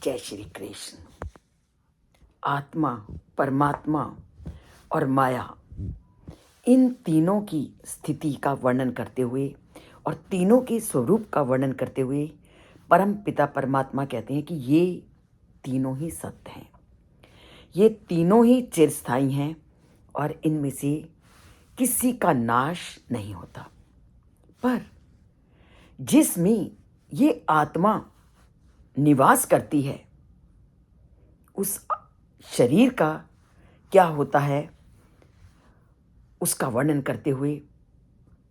जय श्री कृष्ण। आत्मा, परमात्मा और माया, इन तीनों की स्थिति का वर्णन करते हुए और तीनों के स्वरूप का वर्णन करते हुए परम पिता परमात्मा कहते हैं कि ये तीनों ही सत्य हैं, ये तीनों ही चिरस्थायी हैं और इनमें से किसी का नाश नहीं होता। पर जिसमें ये आत्मा निवास करती है, उस शरीर का क्या होता है उसका वर्णन करते हुए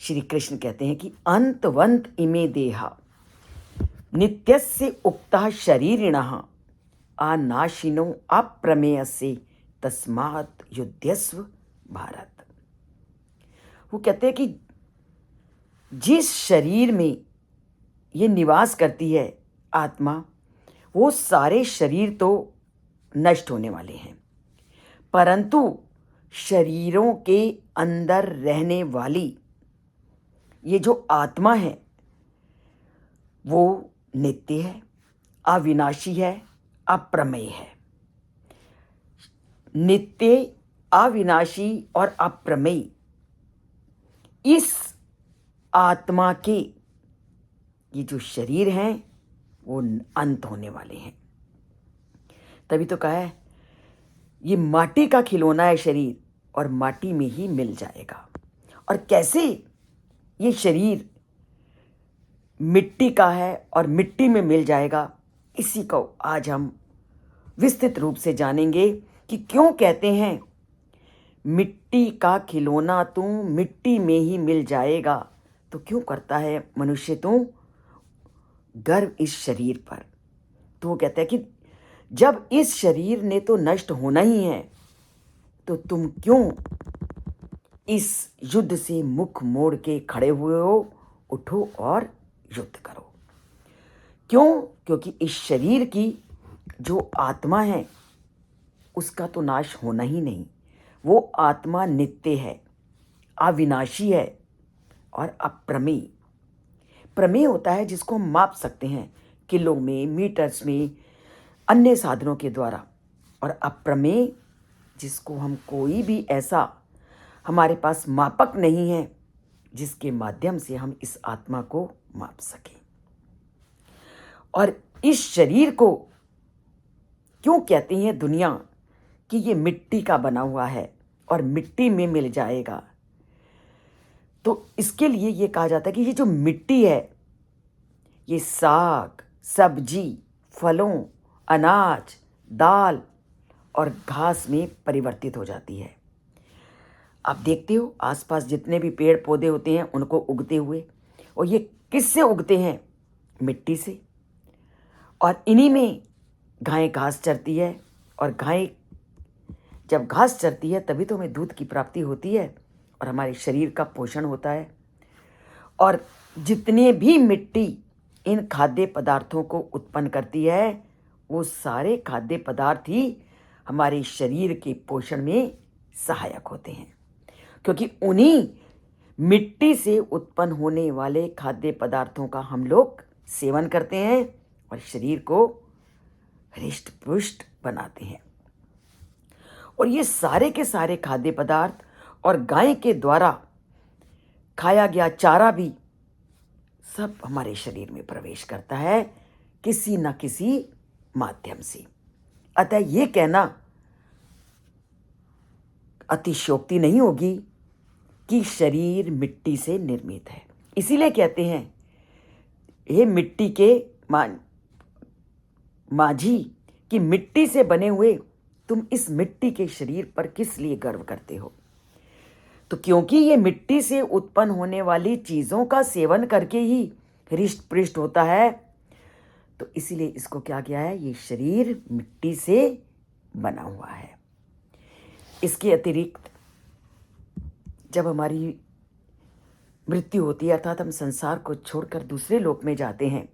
श्री कृष्ण कहते हैं कि अंतवंत इमे देहा नित्यस्य उक्ता शरीरिणः अनाशिनो अप्रमेयस्य तस्मात् युध्यस्व भारत। वो कहते हैं कि जिस शरीर में ये निवास करती है आत्मा, वो सारे शरीर तो नष्ट होने वाले हैं, परंतु शरीरों के अंदर रहने वाली ये जो आत्मा है वो नित्य है, अविनाशी है, अप्रमेय है। नित्य, अविनाशी और अप्रमेय इस आत्मा के ये जो शरीर हैं वो अंत होने वाले हैं। तभी तो कहा है ये माटी का खिलौना है शरीर और माटी में ही मिल जाएगा। और कैसे ये शरीर मिट्टी का है और मिट्टी में मिल जाएगा, इसी को आज हम विस्तृत रूप से जानेंगे कि क्यों कहते हैं मिट्टी का खिलौना तू मिट्टी में ही मिल जाएगा। तो क्यों करता है मनुष्य तू गर्व इस शरीर पर। तो वो कहते हैं कि जब इस शरीर ने तो नष्ट होना ही है, तो तुम क्यों इस युद्ध से मुख मोड़ के खड़े हुए हो? उठो और युद्ध करो। क्यों? क्योंकि इस शरीर की जो आत्मा है उसका तो नाश होना ही नहीं। वो आत्मा नित्य है, अविनाशी है और अप्रमेय। प्रमेय होता है जिसको हम माप सकते हैं किलो में, मीटर्स में, अन्य साधनों के द्वारा। और अप्रमेय जिसको हम कोई भी ऐसा हमारे पास मापक नहीं है जिसके माध्यम से हम इस आत्मा को माप सकें। और इस शरीर को क्यों कहती है दुनिया कि ये मिट्टी का बना हुआ है और मिट्टी में मिल जाएगा? तो इसके लिए ये कहा जाता है कि ये जो मिट्टी है ये साग, सब्जी, फलों, अनाज, दाल और घास में परिवर्तित हो जाती है। आप देखते हो आसपास जितने भी पेड़ पौधे होते हैं उनको उगते हुए, और ये किससे उगते हैं? मिट्टी से। और इन्हीं में गाय घास चरती है, और गाय जब घास चरती है तभी तो हमें दूध की प्राप्ति होती है और हमारे शरीर का पोषण होता है। और जितने भी मिट्टी इन खाद्य पदार्थों को उत्पन्न करती है वो सारे खाद्य पदार्थ ही हमारे शरीर के पोषण में सहायक होते हैं, क्योंकि उन्हीं मिट्टी से उत्पन्न होने वाले खाद्य पदार्थों का हम लोग सेवन करते हैं और शरीर को हृष्ट पुष्ट बनाते हैं। और ये सारे के सारे खाद्य पदार्थ और गाय के द्वारा खाया गया चारा भी सब हमारे शरीर में प्रवेश करता है किसी न किसी माध्यम से। अतः ये कहना अतिशयोक्ति नहीं होगी कि शरीर मिट्टी से निर्मित है। इसीलिए कहते हैं हे मिट्टी के माझी कि मिट्टी से बने हुए तुम इस मिट्टी के शरीर पर किस लिए गर्व करते हो? तो क्योंकि ये मिट्टी से उत्पन्न होने वाली चीज़ों का सेवन करके ही हृष्ट पुष्ट होता है, तो इसीलिए इसको क्या किया है, ये शरीर मिट्टी से बना हुआ है। इसके अतिरिक्त जब हमारी मृत्यु होती है, अर्थात हम संसार को छोड़कर दूसरे लोक में जाते हैं,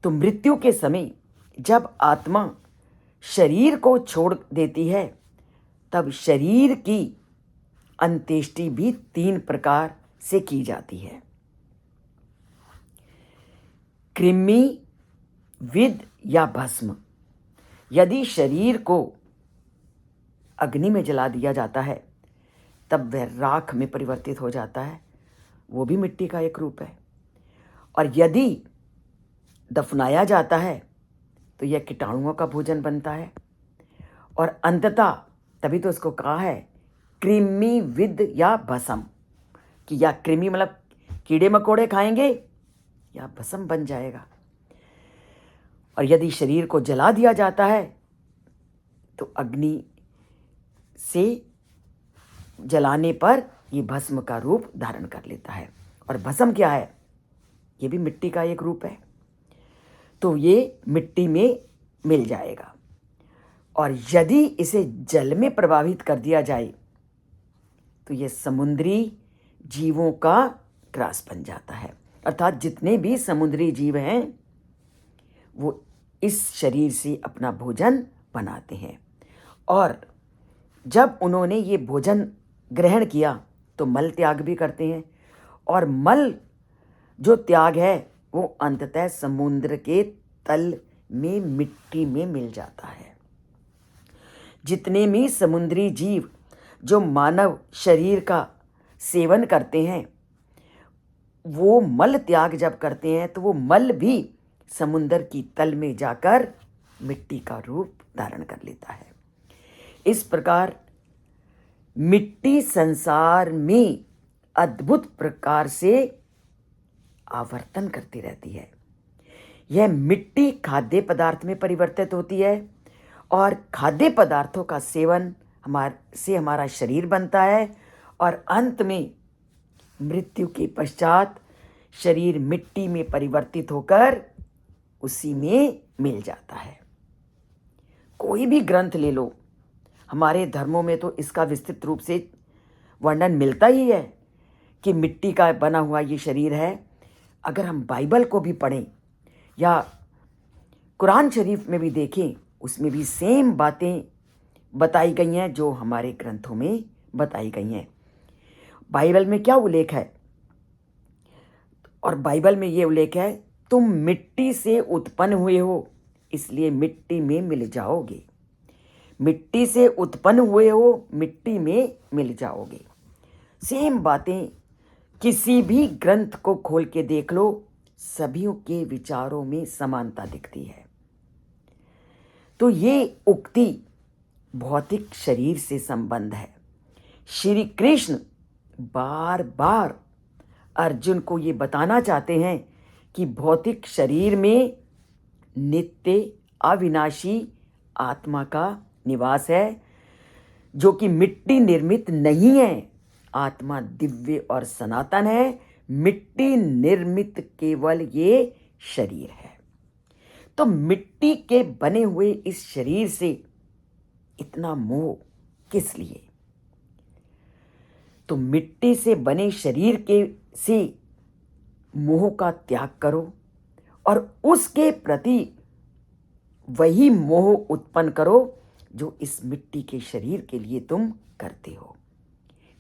तो मृत्यु के समय जब आत्मा शरीर को छोड़ देती है तब शरीर की अंत्येष्टि भी 3 प्रकार से की जाती है। कृमि, विद या भस्म। यदि शरीर को अग्नि में जला दिया जाता है तब वह राख में परिवर्तित हो जाता है, वो भी मिट्टी का एक रूप है। और यदि दफनाया जाता है तो यह कीटाणुओं का भोजन बनता है। और अंततः तभी तो इसको कहा है कृमि विद या भस्म, कि या कृमि मतलब कीड़े मकोड़े खाएंगे या भस्म बन जाएगा। और यदि शरीर को जला दिया जाता है तो अग्नि से जलाने पर ये भस्म का रूप धारण कर लेता है। और भस्म क्या है? ये भी मिट्टी का एक रूप है। तो ये मिट्टी में मिल जाएगा। और यदि इसे जल में प्रवाहित कर दिया जाए तो ये समुद्री जीवों का ग्रास बन जाता है। अर्थात जितने भी समुद्री जीव हैं वो इस शरीर से अपना भोजन बनाते हैं। और जब उन्होंने ये भोजन ग्रहण किया तो मल त्याग भी करते हैं। और मल जो त्याग है वो अंततः समुद्र के तल में मिट्टी में मिल जाता है। जितने भी समुद्री जीव जो मानव शरीर का सेवन करते हैं वो मल त्याग जब करते हैं तो वो मल भी समुद्र की तल में जाकर मिट्टी का रूप धारण कर लेता है। इस प्रकार मिट्टी संसार में अद्भुत प्रकार से आवर्तन करती रहती है। यह मिट्टी खाद्य पदार्थ में परिवर्तित होती है और खाद्य पदार्थों का सेवन हमारा शरीर बनता है। और अंत में मृत्यु के पश्चात शरीर मिट्टी में परिवर्तित होकर उसी में मिल जाता है। कोई भी ग्रंथ ले लो, हमारे धर्मों में तो इसका विस्तृत रूप से वर्णन मिलता ही है कि मिट्टी का बना हुआ ये शरीर है। अगर हम बाइबल को भी पढ़ें या कुरान शरीफ में भी देखें, उसमें भी सेम बातें बताई गई हैं जो हमारे ग्रंथों में बताई गई हैं। बाइबल में क्या उल्लेख है? और बाइबल में ये उल्लेख है, तुम मिट्टी से उत्पन्न हुए हो इसलिए मिट्टी में मिल जाओगे। मिट्टी से उत्पन्न हुए हो, मिट्टी में मिल जाओगे। सेम बातें किसी भी ग्रंथ को खोल के देख लो, सभी के विचारों में समानता दिखती है। तो ये उक्ति भौतिक शरीर से संबंध है। श्री कृष्ण बार बार अर्जुन को ये बताना चाहते हैं कि भौतिक शरीर में नित्य अविनाशी आत्मा का निवास है जो कि मिट्टी निर्मित नहीं है। आत्मा दिव्य और सनातन है, मिट्टी निर्मित केवल ये शरीर है। तो मिट्टी के बने हुए इस शरीर से इतना मोह किस लिए? तो मिट्टी से बने शरीर के से मोह का त्याग करो और उसके प्रति वही मोह उत्पन्न करो जो इस मिट्टी के शरीर के लिए तुम करते हो।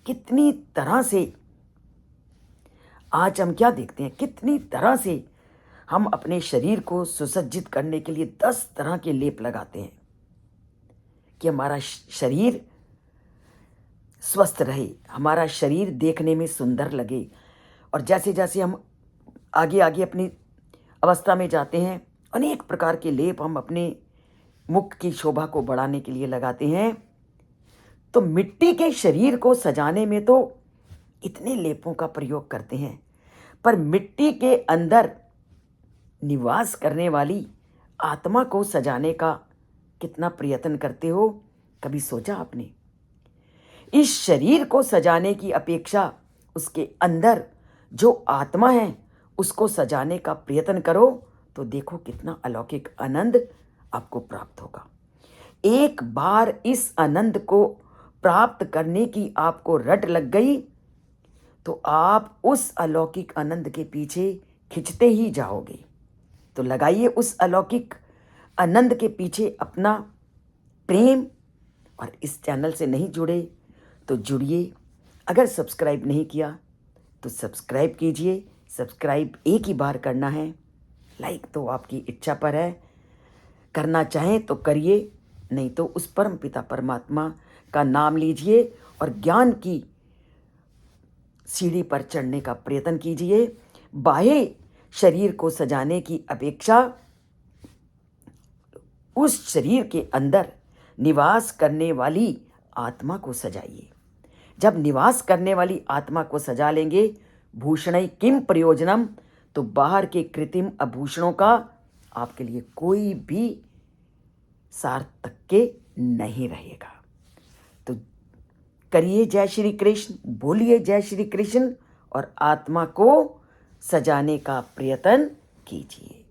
कितनी तरह से आज हम क्या देखते हैं, कितनी तरह से हम अपने शरीर को सुसज्जित करने के लिए 10 तरह के लेप लगाते हैं कि हमारा शरीर स्वस्थ रहे, हमारा शरीर देखने में सुंदर लगे। और जैसे जैसे हम आगे आगे अपनी अवस्था में जाते हैं, अनेक प्रकार के लेप हम अपने मुख की शोभा को बढ़ाने के लिए लगाते हैं। तो मिट्टी के शरीर को सजाने में तो इतने लेपों का प्रयोग करते हैं, पर मिट्टी के अंदर निवास करने वाली आत्मा को सजाने का कितना प्रयत्न करते हो? कभी सोचा आपने? इस शरीर को सजाने की अपेक्षा उसके अंदर जो आत्मा है उसको सजाने का प्रयत्न करो तो देखो कितना अलौकिक आनंद आपको प्राप्त होगा। एक बार इस आनंद को प्राप्त करने की आपको रट लग गई तो आप उस अलौकिक आनंद के पीछे खिंचते ही जाओगे। तो लगाइए उस अलौकिक आनंद के पीछे अपना प्रेम। और इस चैनल से नहीं जुड़े तो जुड़िए। अगर सब्सक्राइब नहीं किया तो सब्सक्राइब कीजिए। सब्सक्राइब एक ही बार करना है। लाइक तो आपकी इच्छा पर है, करना चाहें तो करिए, नहीं तो उस परम पिता परमात्मा का नाम लीजिए और ज्ञान की सीढ़ी पर चढ़ने का प्रयत्न कीजिए। बाह्य शरीर को सजाने की अपेक्षा उस शरीर के अंदर निवास करने वाली आत्मा को सजाइए। जब निवास करने वाली आत्मा को सजा लेंगे, भूषणै किम प्रयोजनम, तो बाहर के कृत्रिम आभूषणों का आपके लिए कोई भी सार्थक्य नहीं रहेगा। तो करिए जय श्री कृष्ण, बोलिए जय श्री कृष्ण और आत्मा को सजाने का प्रयत्न कीजिए।